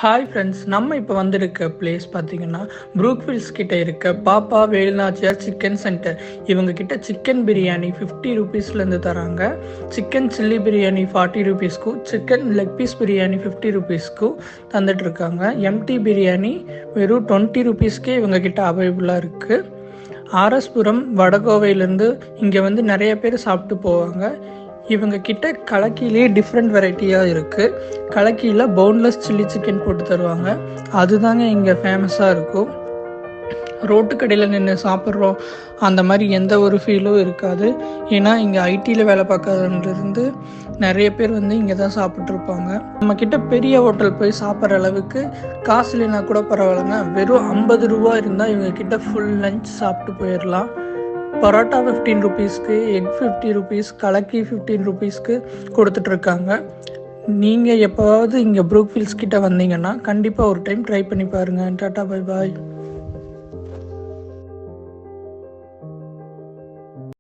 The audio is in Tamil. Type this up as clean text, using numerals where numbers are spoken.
ஹாய் ஃப்ரெண்ட்ஸ், நம்ம இப்போ வந்திருக்க பிளேஸ் பார்த்தீங்கன்னா ப்ரூக்ஃபீல்ட்ஸ் கிட்ட இருக்க பாப்பா வேலுநாச்சியார் சிக்கன் சென்டர். இவங்க கிட்ட சிக்கன் பிரியாணி 50 ருபீஸ்லேருந்து தராங்க. சிக்கன் சில்லி பிரியாணி 40 ருபீஸ்க்கும், சிக்கன் லெக் பீஸ் பிரியாணி 50 ருபீஸ்க்கும் தந்துட்டுருக்காங்க. எம்டி பிரியாணி வெறும் 20 ருபீஸ்க்கே இவங்க கிட்ட அவைலபிளாக இருக்குது. ஆர்எஸ்புரம் வடகோவையிலேருந்து இங்கே வந்து நிறைய பேர் சாப்பிட்டு போவாங்க. இவங்க கிட்ட கலக்கிலே டிஃப்ரெண்ட் வெரைட்டியாக இருக்குது. கலக்கியில் போன்லெஸ் சில்லி சிக்கன் போட்டு தருவாங்க. அதுதாங்க இங்கே ஃபேமஸாக இருக்கும். ரோட்டு கடையில் நின்று சாப்பிட்றோம் அந்த மாதிரி எந்த ஒரு ஃபீலும் இருக்காது. ஏன்னா இங்கே ஐடியில் வேலை பார்க்கறதுலேருந்து நிறைய பேர் வந்து இங்கே தான் சாப்பிட்ருப்பாங்க. நம்மக்கிட்ட பெரிய ஹோட்டல் போய் சாப்பிட்ற அளவுக்கு காசு இல்லைனா கூட பரவாயில்லைங்க. வெறும் 50 ரூபா இருந்தால் இவங்கக்கிட்ட ஃபுல் லஞ்ச் சாப்பிட்டு போயிடலாம். பரோட்டா 15 ருபீஸ்க்கு, எக் 50 ருபீஸ், கலக்கி 15 ருபீஸ்க்கு கொடுத்துட்ருக்காங்க. நீங்கள் எப்போவாவது இங்கே ப்ரூக்ஃபீல்ட்ஸ் கிட்ட வந்தீங்கன்னா கண்டிப்பாக ஒரு டைம் ட்ரை பண்ணி பாருங்கள். Tata, bye bye.